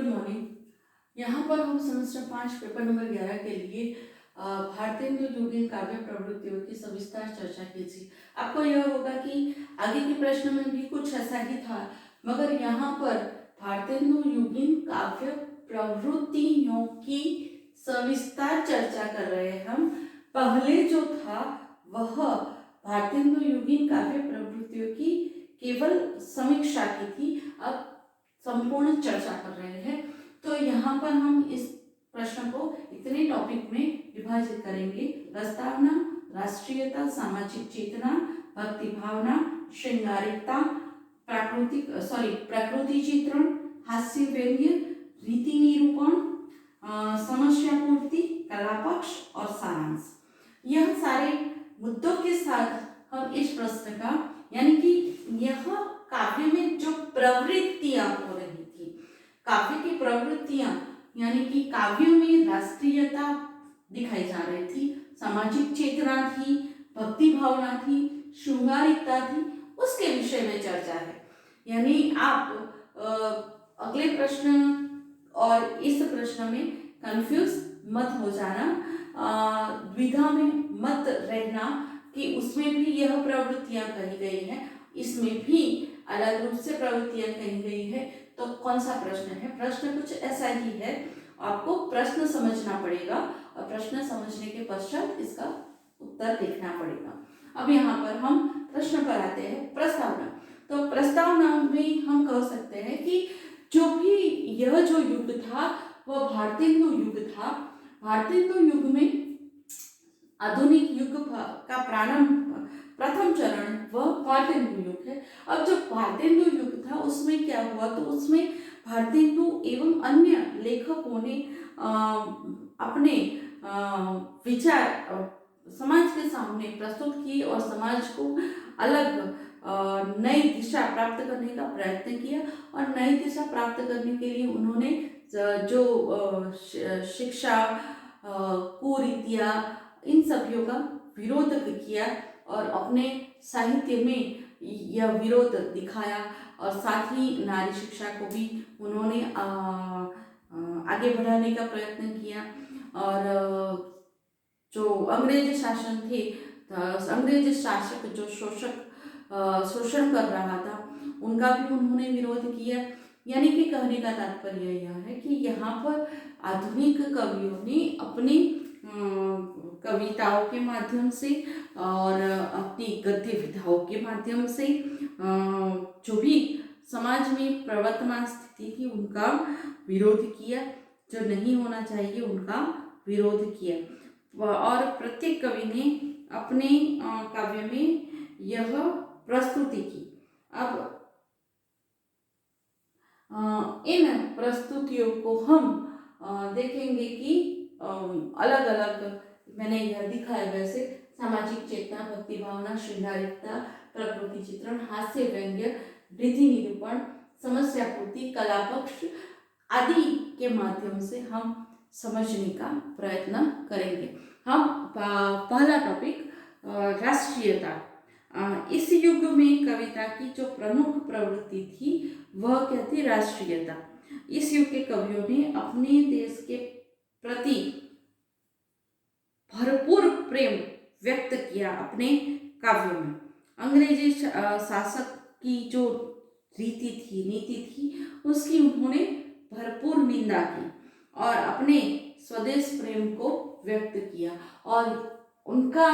Morning. यहाँ पर हम सेमेस्टर 5 पेपर नंबर 11 के लिए भारतेंदु युगीन काव्य प्रवृत्तियों की सविस्तार चर्चा की थी। आपको यह होगा कि आगे के प्रश्न में भी कुछ ऐसा ही था, मगर यहाँ पर भारतेंदु युगीन काव्य प्रवृत्तियों की सविस्तार चर्चा कर रहे हैं हम। पहले जो था वह भारतेंदु युगीन काव्य प्रवृत्तियों की केवल समीक्षा की थी, अब संपूर्ण चर्चा कर रहे हैं। तो यहाँ पर हम इस प्रश्न को इतने टॉपिक में विभाजित करेंगे: प्रस्तावना, राष्ट्रीयता, सामाजिक चेतना, भक्ति भावना, श्रृंगारिकता, प्रकृति चित्रण, हास्य व्यंग्य, रीति निरूपण, समस्या पूर्ति, कला पक्ष और सारांश। यह सारे मुद्दों के साथ हम इस प्रश्न का, यानी कि यह काव्य में जो प्रवृत्तियां हो रही थी, काव्य की प्रवृत्तियां, यानी कि काव्यों में राष्ट्रीयता दिखाई जा रही थी, सामाजिक चेतना थी, भक्ति भावना थी, श्रृंगारिकता थी, उसके विषय में चर्चा है। यानी आप अगले प्रश्न और इस प्रश्न में कंफ्यूज मत हो जाना, द्विधा में मत रहना कि उसमें भी यह प्रवृत्तियां कही गई हैं, इसमें भी अलग रूप से प्रवृत्तियां कही गई है। तो कौन सा प्रश्न है? प्रश्न कुछ ऐसा ही है, आपको प्रश्न समझना पड़ेगा और प्रश्न समझने के पश्चात इसका उत्तर देखना पड़ेगा। अब यहाँ पर हम प्रश्न पर आते हैं। प्रस्तावना। तो प्रस्तावना में हम कह सकते हैं कि जो भी यह जो युग था वह भारतेंदु युग था। भारतेंदु युग में आधुनिक युग का प्रारंभ, प्रथम चरण वह भारतेंदु युग है। अब जो भारतेंदु युग था उसमें क्या हुआ, तो उसमें भारतेंदु एवं अन्य लेखकों ने अपने विचार समाज के सामने प्रस्तुत किए और समाज को अलग नई दिशा प्राप्त करने का प्रयत्न किया। और नई दिशा प्राप्त करने के लिए उन्होंने जो शिक्षा, कुरीतियाँ, इन सभी का विरोध किया और अपने साहित्य में यह विरोध दिखाया। और साथ ही नारी शिक्षा को भी उन्होंने आगे बढ़ाने का प्रयत्न किया। और जो अंग्रेज शासन थे, अंग्रेज शासक जो शोषण कर रहा था, उनका भी उन्होंने विरोध किया। यानी कि कहने का तात्पर्य यह है कि यहाँ पर आधुनिक कवियों ने अपनी कविताओं के माध्यम से और अपनी गद्य विधाओं के माध्यम से जो भी समाज में प्रवर्तमान स्थिति थी उनका विरोध किया, जो नहीं होना चाहिए उनका विरोध किया। और प्रत्येक कवि ने अपने काव्य में यह प्रस्तुति की। अब इन प्रस्तुतियों को हम देखेंगे कि अलग अलग, मैंने यह दिखाया वैसे, सामाजिक चेतना, भक्ति भावना, श्रृंगारिकता, प्रकृति चित्रण, हास्य व्यंग्य, रीति निरूपण, समस्या पूर्ति, कला पक्ष आदि के माध्यम से हम समझने का प्रयत्न करेंगे। हम पहला टॉपिक राष्ट्रीयता। इस युग में कविता की जो प्रमुख प्रवृत्ति थी वह क्या थी? राष्ट्रीयता। इस युग के कवियों ने अपने देश के प्रति भरपूर प्रेम व्यक्त किया अपने काव्यों में। अंग्रेजी शासक की जो रीति थी, नीति थी, उसकी उन्होंने भरपूर निंदा की और अपने स्वदेश प्रेम को व्यक्त किया। और उनका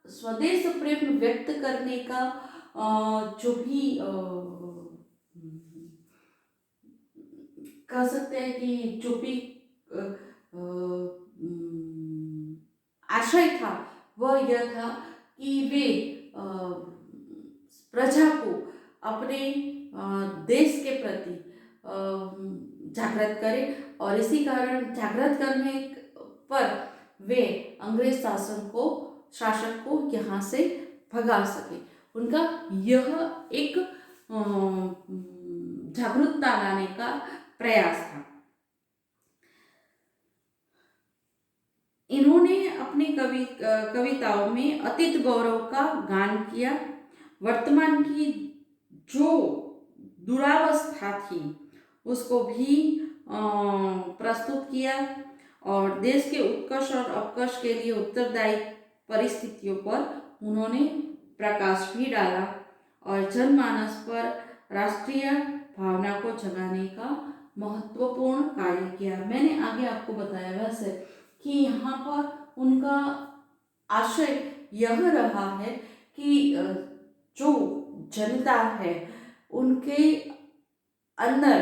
स्वदेश प्रेम व्यक्त करने का जो भी कह सकते हैं कि जो भी आशय था वह यह था कि वे प्रजा को अपने देश के प्रति जागृत करें और इसी कारण जागृत करने पर वे अंग्रेज शासक को यहाँ से भगा सके। उनका यह एक जागरूकता लाने का प्रयास था। इन्होंने अपनी कविताओं में अतीत गौरव का गान किया। वर्तमान की जो दुरावस्था थी उसको भी प्रस्तुत किया और देश के उत्कर्ष और अपकर्ष के लिए उत्तरदायी परिस्थितियों पर उन्होंने प्रकाश भी डाला और जनमानस पर राष्ट्रीय भावना को जगाने का महत्वपूर्ण कार्य किया। मैंने आगे आपको बताया वैसे कि यहाँ पर उनका आशय यह रहा है कि जो जनता है उनके अंदर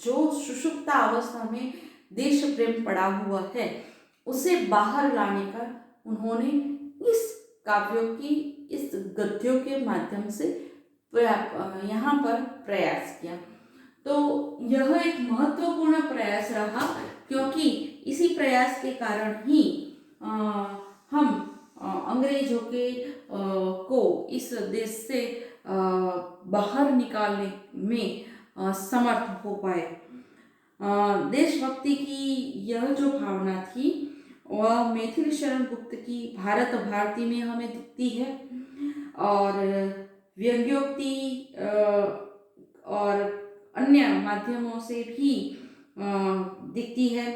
जो सुषुप्त अवस्था में देश प्रेम पड़ा हुआ है उसे बाहर लाने का उन्होंने इस काव्यों की, इस गद्यों के माध्यम से यहाँ पर प्रयास किया। तो यह एक महत्वपूर्ण प्रयास रहा क्योंकि इसी प्रयास के कारण ही हम अंग्रेजों के को इस देश से बाहर निकालने में समर्थ हो पाए। देशभक्ति की यह जो भावना थी वह मैथिली शरण गुप्त की भारत भारती में हमें दिखती है और व्यंग्योक्ति और अन्य माध्यमों से भी दिखती है।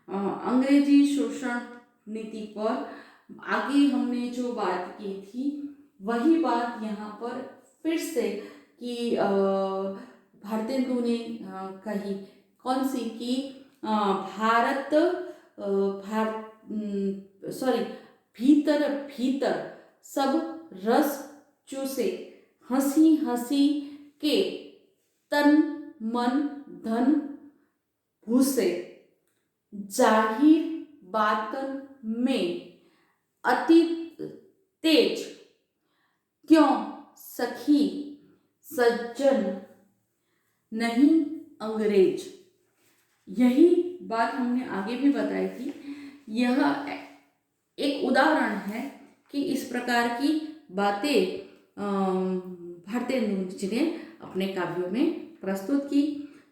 अंग्रेजी शोषण नीति पर आगे हमने जो बात की थी वही बात यहाँ पर फिर से कि भारतेंदु ने कही, कौन सी कि भीतर भीतर सब रस चूसे हंसी हंसी के तन मन धन भूसे जाहिर बातन में अति तेज क्यों सखी सज्जन नहीं अंग्रेज। यही बात हमने आगे भी बताई थी। यह एक उदाहरण है कि इस प्रकार की बातें भारतेंदु जी ने अपने काव्यों में प्रस्तुत की।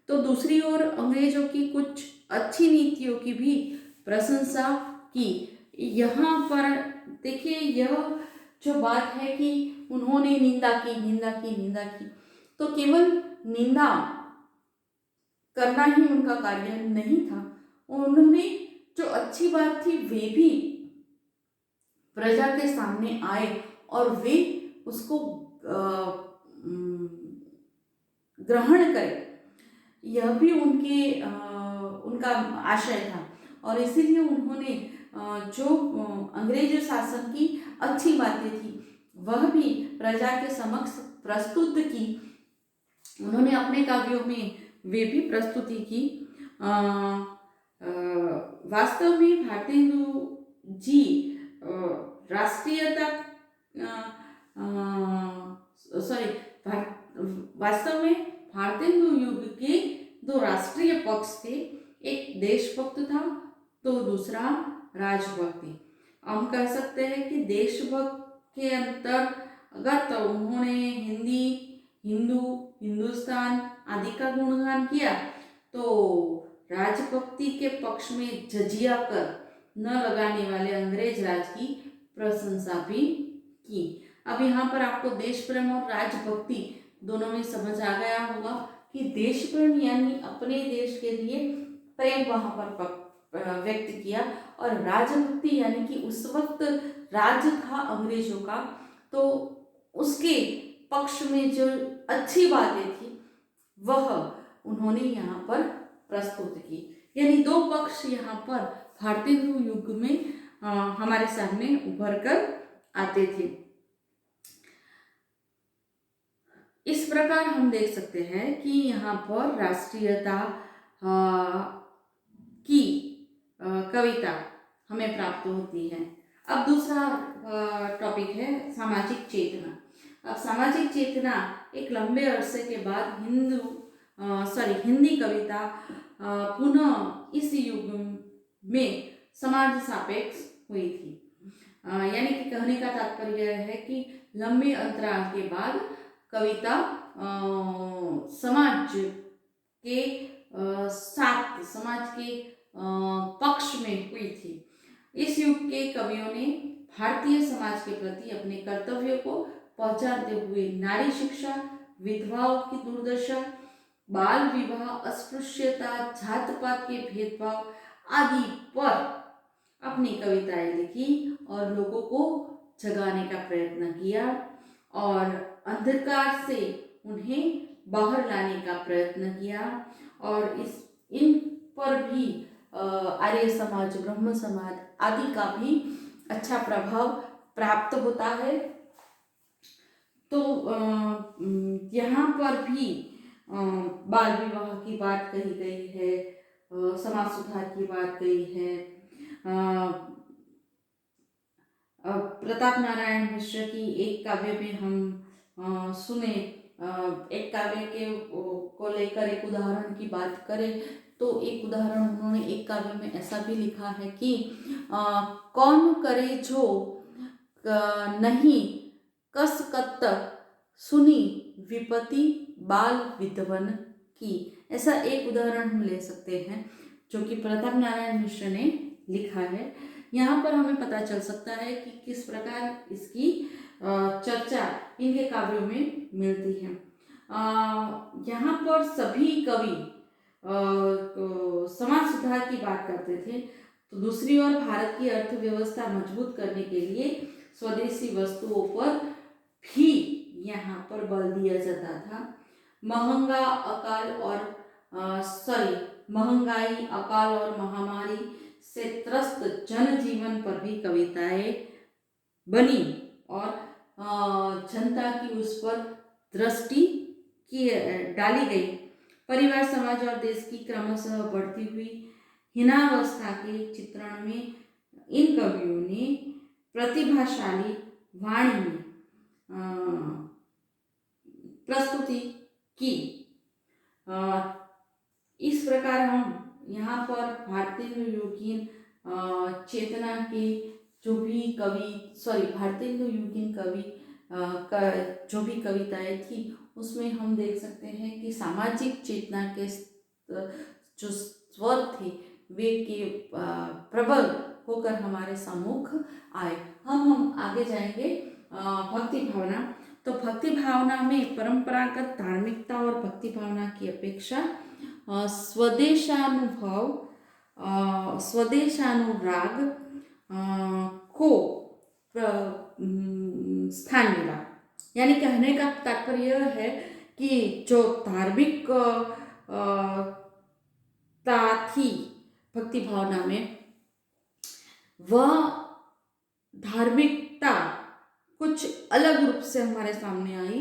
तो दूसरी ओर अंग्रेजों की कुछ अच्छी नीतियों की भी प्रशंसा की। यहाँ पर देखिए यह जो बात है कि उन्होंने निंदा की तो केवल निंदा करना ही उनका कार्य नहीं था, उन्होंने जो अच्छी बात थी वे भी प्रजा के सामने आए और वे उसको ग्रहण करें, यह भी उनका आशय था। और इसीलिए उन्होंने जो अंग्रेज शासन की अच्छी बातें थी वह भी प्रजा के समक्ष प्रस्तुत की। उन्होंने अपने काव्यों में वे भी प्रस्तुति की। वास्तव में भारतेंदु जी वास्तव में भारतेंदु युग के दो राष्ट्रीय पक्ष थे, एक देशभक्त था तो दूसरा राजभक्ति। हम कह सकते हैं कि देशभक्त के अंतर्गत उन्होंने हिंदी, हिंदू, हिंदुस्तान आदि का गुणगान किया, तो राजभक्ति के पक्ष में झिझिया कर न लगाने वाले अंग्रेज राज की प्रशंसा भी की। अब यहाँ पर आपको देश प्रेम और राजभक्ति दोनों में समझ आ गया होगा कि देश प्रेम यानी अपने देश के लिए प्रेम वहाँ पर व्यक्त किया और राजभक्ति यानी कि उस वक्त राज था अंग्रेजों का, तो उसके पक्ष में जो अच्छी बातें थी वह उन्होंने यहाँ पर प्रस्तुत की। यानी दो पक्ष यहाँ पर भारतेंदु युग में हमारे सामने उभर कर आते थे। इस प्रकार हम देख सकते हैं कि यहाँ पर राष्ट्रीयता की कविता हमें प्राप्त होती है। अब दूसरा टॉपिक है सामाजिक चेतना। अब सामाजिक चेतना एक लंबे अरसे के बाद हिंदी कविता पुनः इस युग में समाज सापेक्ष हुई थी। यानी कि कहने का तात्पर्य है कि लंबे अंतराल के बाद कविता समाज के साथ, समाज के पक्ष में हुई थी। इस युग के कवियों ने भारतीय समाज के प्रति अपने कर्तव्यों को पहचानते हुए नारी शिक्षा, विधवाओं की दुर्दशा, बाल विवाह, अस्पृश्यता, जात पात के भेदभाव आदि पर अपनी कविताएं लिखी और लोगों को जगाने का प्रयत्न किया और अंधकार से उन्हें बाहर लाने का प्रयत्न किया। और इन पर भी आर्य समाज, ब्रह्म समाज आदि का भी अच्छा प्रभाव प्राप्त होता है। तो यहाँ पर भी बाल विवाह की बात कही गई है, समाज सुधार की बात कही है। प्रताप नारायण मिश्र की एक काव्य में हम सुने, एक काव्य के को लेकर एक उदाहरण की बात करें तो एक उदाहरण उन्होंने एक काव्य में ऐसा भी लिखा है कि कौन करे जो नहीं कस कत सुनी विपत्ति बाल विधवन की। ऐसा एक उदाहरण हम ले सकते हैं जो कि प्रताप नारायण मिश्र ने लिखा है। यहाँ पर हमें पता चल सकता है कि किस प्रकार इसकी चर्चा इनके काव्यों में मिलती है। यहाँ पर सभी कवि समाज सुधार की बात करते थे, तो दूसरी ओर भारत की अर्थव्यवस्था मजबूत करने के लिए स्वदेशी वस्तुओं पर भी यहाँ पर बल दिया जाता था। महंगाई, अकाल और महामारी से त्रस्त जनजीवन पर भी कविताएं बनी और जनता की उस पर दृष्टि की डाली गई। परिवार, समाज और देश की क्रमशः बढ़ती हुई हीनावस्था के चित्रण में इन कवियों ने प्रतिभाशाली वाणी में प्रस्तुति की। इस प्रकार हम यहाँ पर भारतेंदु योगीन चेतना के जो भी भारतेंदु योगीन कवि का जो भी कविताएं थी उसमें हम देख सकते हैं कि सामाजिक चेतना के जो स्वर थे वे के प्रबल होकर हमारे सम्मुख आए। हम आगे जाएंगे भक्ति भावना। तो भक्ति भावना में परंपरागत धार्मिकता और भक्ति भावना की अपेक्षा स्वदेशानुराग को स्थान मिला। यानी कहने का तात्पर्य यह है कि जो धार्मिक थी भक्ति भावना में, वह धार्मिकता कुछ अलग रूप से हमारे सामने आई।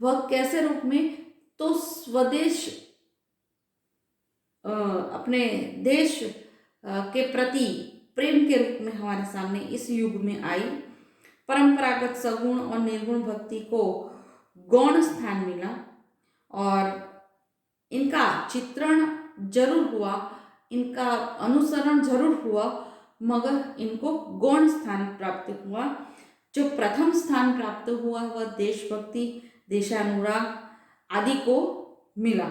वह कैसे रूप में? तो स्वदेश, अपने देश के प्रति प्रेम के रूप में हमारे सामने इस युग में आई। परंपरागत सगुण और निर्गुण भक्ति को गौण स्थान मिला और इनका चित्रण जरूर हुआ, इनका अनुसरण जरूर हुआ, मगर इनको गौण स्थान प्राप्त हुआ। जो प्रथम स्थान प्राप्त हुआ वह देशभक्ति, देशानुराग आदि को मिला।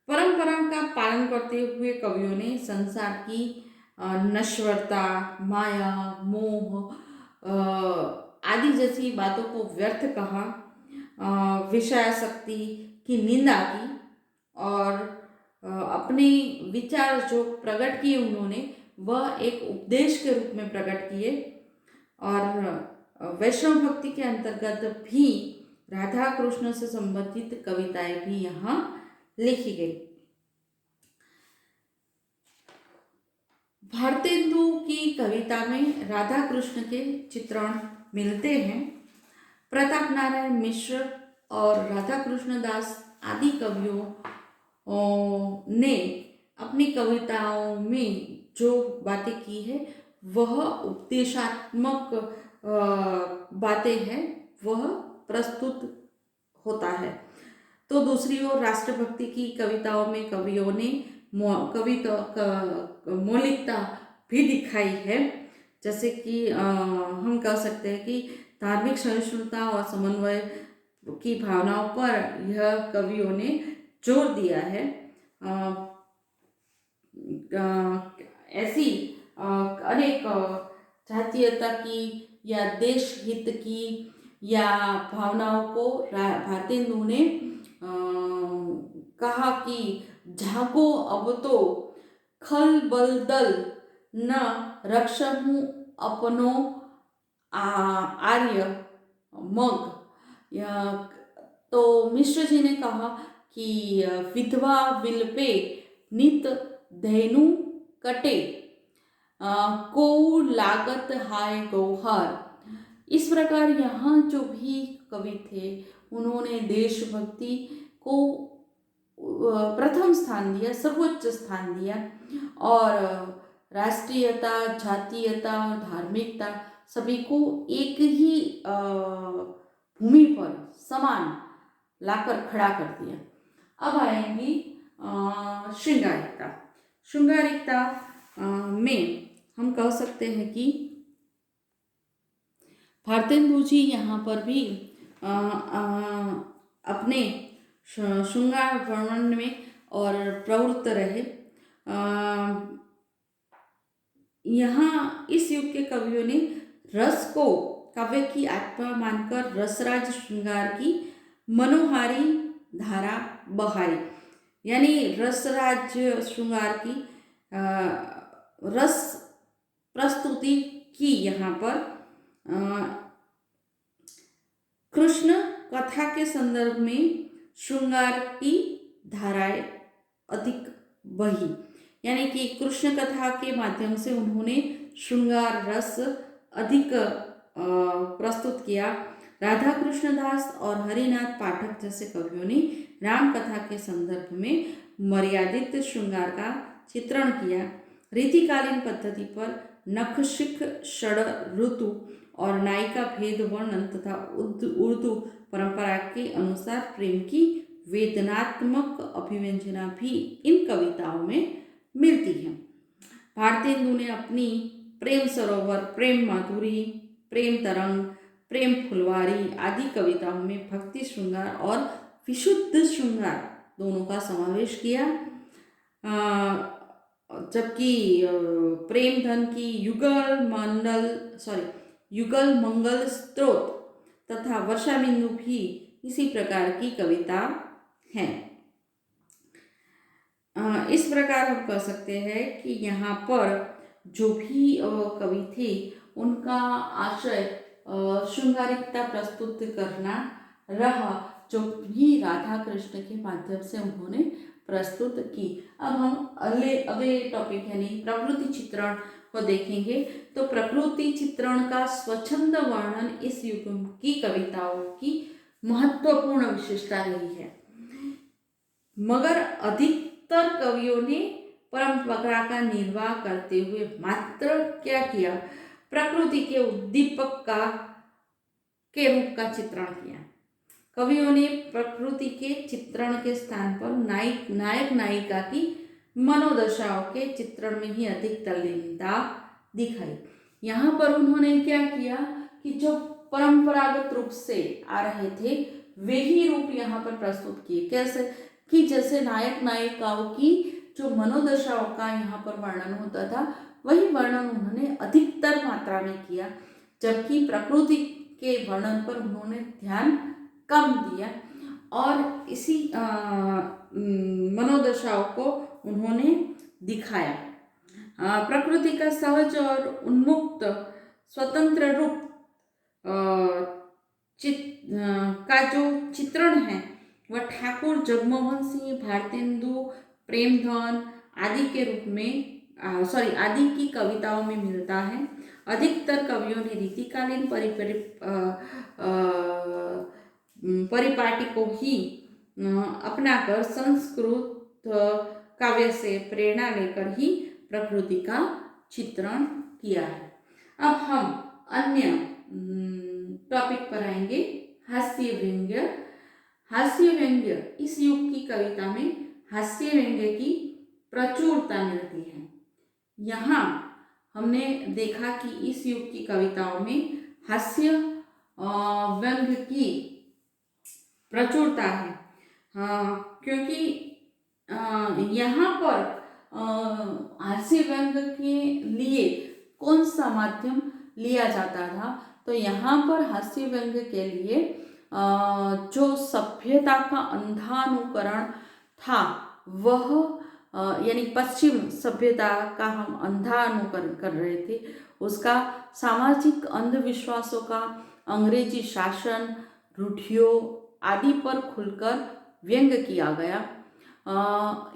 परंपरा का पालन करते हुए कवियों ने संसार की नश्वरता, माया, मोह आदि जैसी बातों को व्यर्थ कहा, विषयासक्ति की निंदा की और अपने विचार जो प्रकट किए उन्होंने वह एक उपदेश के रूप में प्रकट किए। और वैष्णव भक्ति के अंतर्गत भी राधा कृष्ण से संबंधित कविताएं भी यहाँ लिखी गई। भारतेंदु की कविता में राधा कृष्ण के चित्रण मिलते हैं। प्रताप नारायण मिश्र और राधा कृष्ण दास आदि कवियों ने अपनी कविताओं में जो बातें की है वह उपदेशात्मक बातें हैं, वह प्रस्तुत होता है। तो दूसरी ओर राष्ट्रभक्ति की कविताओं में कवियों ने मौलिकता भी दिखाई है। जैसे कि हम कह सकते हैं कि धार्मिक सहिष्णुता और समन्वय की भावनाओं पर यह कवियों ने जोर दिया है। ऐसी अनेक जातीयता की या देश हित की या भावनाओं को भारतेंदु ने कहा कि जागो अब तो खल बलदल न रक्षहूँ अपनो आर्य मग। तो मिश्र जी ने कहा कि विधवा विलपे नित धेनु कटे को लागत हाय गौहर। इस प्रकार यहाँ जो भी कवि थे उन्होंने देशभक्ति को प्रथम स्थान दिया, सर्वोच्च स्थान दिया और राष्ट्रीयता, जातीयता और धार्मिकता सभी को एक ही भूमि पर समान लाकर खड़ा कर दिया। अब आएंगी श्रृंगारिकता। श्रृंगारिकता में हम कह सकते हैं कि भारतेंदु जी यहाँ पर भी अपने श्रृंगार वर्णन में और प्रवृत्त रहे। यहाँ इस युग के कवियों ने रस को काव्य की आत्मा मानकर रसराज श्रृंगार की मनोहारी धारा बहाई, यानी रसराज श्रृंगार की रस प्रस्तुति की। यहाँ पर कृष्ण कथा के संदर्भ में श्रृंगार की धाराएं अधिक बही, यानी कि कृष्ण कथा के माध्यम से उन्होंने श्रृंगार रस अधिक प्रस्तुत किया। राधा कृष्णदास और हरिनाथ पाठक जैसे कवियों ने राम कथा के संदर्भ में मर्यादित श्रृंगार का चित्रण किया। रीतिकालीन पद्धति पर नखशिख षड ऋतु और नायिका भेद वर्णन तथा उर्दू परंपरा के अनुसार प्रेम की वेदनात्मक अभिव्यंजना भी इन कविताओं में मिलती है। भारतेंदु ने अपनी प्रेम सरोवर, प्रेम माधुरी, प्रेम तरंग, प्रेम फुलवारी आदि कविताओं में भक्ति श्रृंगार और विशुद्ध श्रृंगार दोनों का समावेश किया। जबकि प्रेम धन की युगल मंगल स्तोत्र तथा वर्षा बिंदु भी इसी प्रकार की कविता हैं। इस प्रकार हम कह सकते हैं कि यहाँ पर जो भी कवि थे उनका आशय श्रृंगारिकता प्रस्तुत करना रहा, जो भी राधा कृष्ण के माध्यम से उन्होंने प्रस्तुत की। अब हम अगले टॉपिक यानी प्रकृति चित्रण को देखेंगे। तो प्रकृति चित्रण का स्वच्छंद वर्णन इस युग की कविताओं की महत्वपूर्ण विशेषता रही है, मगर अधिकतर कवियों ने परंपरा का निर्वाह करते हुए मात्र क्या किया, प्रकृति के उद्दीपक के रूप का चित्रण किया। कवियों ने प्रकृति के चित्रण के स्थान पर नायक नायिका की मनोदशाओं के चित्रण में ही अधिक तल्लीनता दिखाई। यहाँ पर उन्होंने क्या किया कि जो परंपरागत रूप से आ रहे थे वे ही रूप यहाँ पर प्रस्तुत किए। कैसे कि जैसे नायक नायिकाओं की जो मनोदशाओं का यहाँ पर वर्णन होता था वही वर्णन उन्होंने अधिकतर मात्रा में किया, जबकि प्रकृति के वर्णन पर उन्होंने ध्यान कम दिया और इसी मनोदशाओं को उन्होंने दिखाया। प्रकृति का सहज और उन्मुक्त स्वतंत्र रूप का जो चित्रण है वह ठाकुर जगमोहन सिंह, भारतेंदु, प्रेमधन आदि के रूप में आदि की कविताओं में मिलता है। अधिकतर कवियों ने रीतिकालीन परिपाटी को ही अपनाकर संस्कृत काव्य से प्रेरणा लेकर ही प्रकृति का चित्रण किया है। अब हम अन्य टॉपिक पर आएंगे, हास्य व्यंग्य। हास्य व्यंग्य इस युग की कविता में हास्य व्यंग्य की प्रचुरता मिलती है। यहाँ हमने देखा कि इस युग की कविताओं में हास्य व्यंग्य की प्रचुरता है, क्योंकि यहाँ पर हास्य व्यंग्य के लिए कौन सा माध्यम लिया जाता था, तो यहाँ पर हास्य व्यंग्य के लिए जो सभ्यता का अंधानुकरण था वह यानी पश्चिम सभ्यता का हम अंधा अनुकरण कर रहे थे, उसका सामाजिक अंधविश्वासों का, अंग्रेजी शासन, रूढ़ियों आदि पर खुलकर व्यंग किया गया।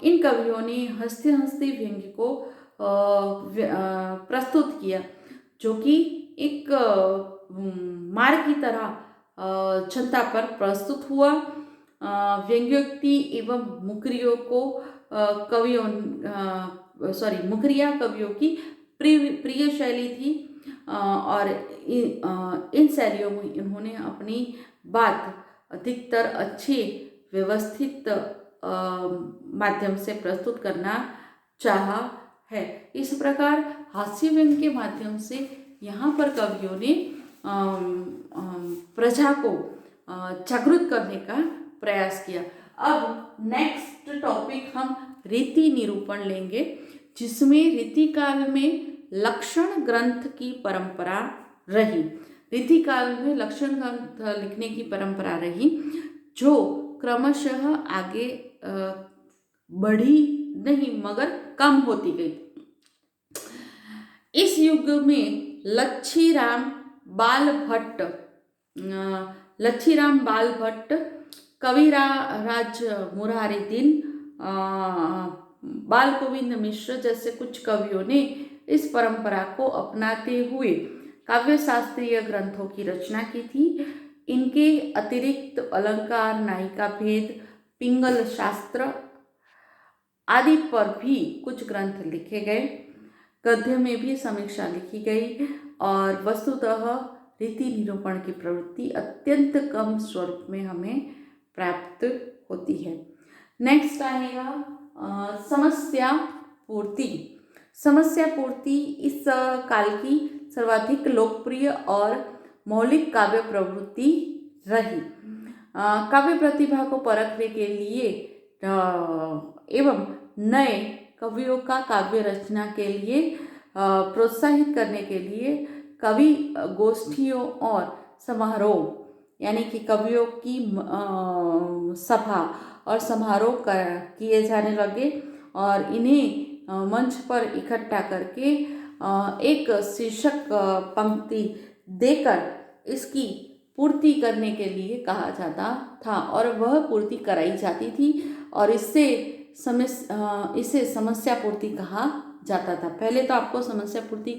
इन कवियों ने हंसते हंसते व्यंग्य को प्रस्तुत किया, जो कि एक मार की तरह जनता पर प्रस्तुत हुआ। व्यंग्योक्ति एवं मुकरियों को मुकरिया कवियों की प्रिय शैली थी, और इन शैलियों में इन्होंने अपनी बात अधिकतर अच्छे व्यवस्थित माध्यम से प्रस्तुत करना चाहा है। इस प्रकार हास्य व्यंग्य के माध्यम से यहाँ पर कवियों ने प्रजा को जागृत करने का प्रयास किया। अब नेक्स्ट टॉपिक हम रीति निरूपण लेंगे, जिसमें रीति काल में लक्षण ग्रंथ की परंपरा रही। रीति काल में लक्षण ग्रंथ लिखने की परंपरा रही, जो क्रमशः आगे बढ़ी नहीं मगर कम होती गई। इस युग में लच्छीराम बाल भट्ट, कविराज मुरारी दिन, बाल गोविंद मिश्र जैसे कुछ कवियों ने इस परंपरा को अपनाते हुए काव्य शास्त्रीय ग्रंथों की रचना की थी। इनके अतिरिक्त अलंकार, नायिका भेद, पिंगल शास्त्र आदि पर भी कुछ ग्रंथ लिखे गए। गद्य में भी समीक्षा लिखी गई, और वस्तुतः रीति निरूपण की प्रवृत्ति अत्यंत कम स्वरूप में हमें प्राप्त होती है। नेक्स्ट आएगा समस्या पूर्ति। समस्या पूर्ति इस काल की सर्वाधिक लोकप्रिय और मौलिक काव्य प्रवृत्ति रही। काव्य प्रतिभा को परखने के लिए एवं नए कवियों का काव्य रचना के लिए प्रोत्साहित करने के लिए कवि गोष्ठियों और समारोह यानी कि कवियों की सभा और समारोह किए जाने लगे, और इन्हें मंच पर इकट्ठा करके एक शीर्षक पंक्ति देकर इसकी पूर्ति करने के लिए कहा जाता था, और वह पूर्ति कराई जाती थी, और इसे समस्या पूर्ति कहा जाता था। पहले तो आपको समस्या पूर्ति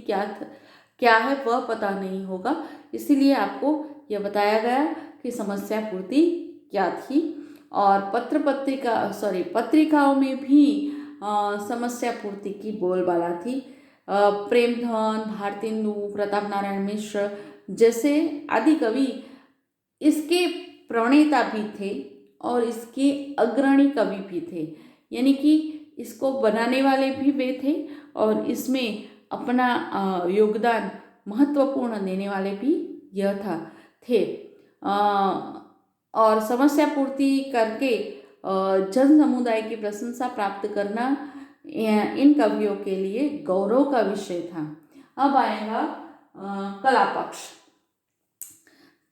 क्या है वह पता नहीं होगा, इसीलिए आपको यह बताया गया कि समस्या पूर्ति क्या थी। और पत्रिकाओं में भी समस्या पूर्ति की बोलबाला थी। प्रेमधन, भारतेंदु, प्रताप नारायण मिश्र जैसे आदि कवि इसके प्रणेता भी थे और इसके अग्रणी कवि भी थे, यानी कि इसको बनाने वाले भी वे थे और इसमें अपना योगदान महत्वपूर्ण देने वाले भी यह थे। और समस्या पूर्ति करके जन समुदाय की प्रशंसा प्राप्त करना इन कवियों के लिए गौरव का विषय था। अब आएगा कला पक्ष।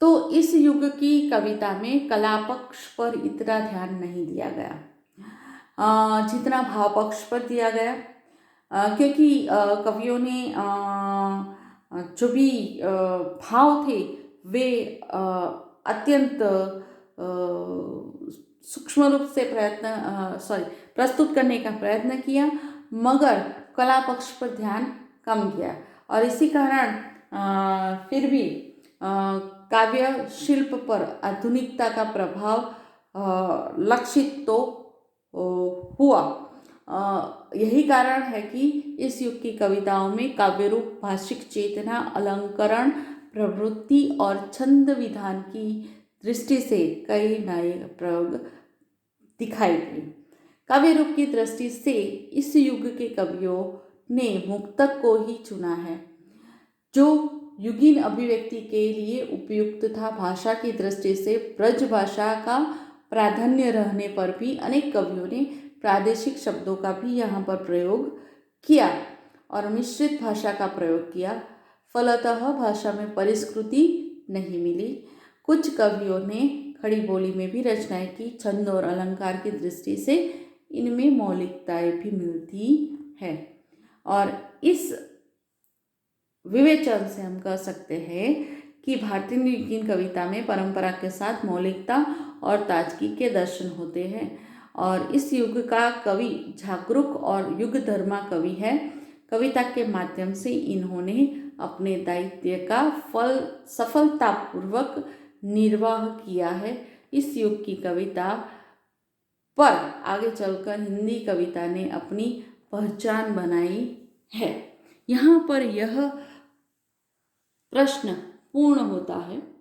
तो इस युग की कविता में कला पक्ष पर इतना ध्यान नहीं दिया गया जितना भाव पक्ष पर दिया गया, क्योंकि कवियों ने जो भी भाव थे वे अत्यंत सूक्ष्म रूप से प्रस्तुत करने का प्रयत्न किया, मगर कला पक्ष पर ध्यान कम किया, और इसी कारण फिर भी काव्य शिल्प पर आधुनिकता का प्रभाव लक्षित तो हुआ। यही कारण है कि इस युग की कविताओं में काव्य रूप, भाषिक चेतना, अलंकरण, प्रवृत्ति और छंद विधान की दृष्टि से कई नए प्रयोग दिखाई दिए। काव्य रूप की दृष्टि से इस युग के कवियों ने मुक्तक को ही चुना है, जो युगीन अभिव्यक्ति के लिए उपयुक्त था। भाषा की दृष्टि से ब्रज भाषा का प्राधान्य रहने पर भी अनेक कवियों ने प्रादेशिक शब्दों का भी यहाँ पर प्रयोग किया और मिश्रित भाषा का प्रयोग किया। फलतः भाषा में परिष्कृति नहीं मिली। कुछ कवियों ने खड़ी बोली में भी रचनाएं की। छंद और अलंकार की दृष्टि से इनमें मौलिकताएं भी मिलती है। और इस विवेचन से हम कह सकते हैं कि भारतीय न्यूगीन कविता में परंपरा के साथ मौलिकता और ताजगी के दर्शन होते हैं। और इस युग का कवि जागरूक और युग धर्मा कवि है। कविता के माध्यम से इन्होंने अपने दायित्व का सफलतापूर्वक निर्वाह किया है। इस युग की कविता पर आगे चलकर हिंदी कविता ने अपनी पहचान बनाई है। यहाँ पर यह प्रश्न पूर्ण होता है।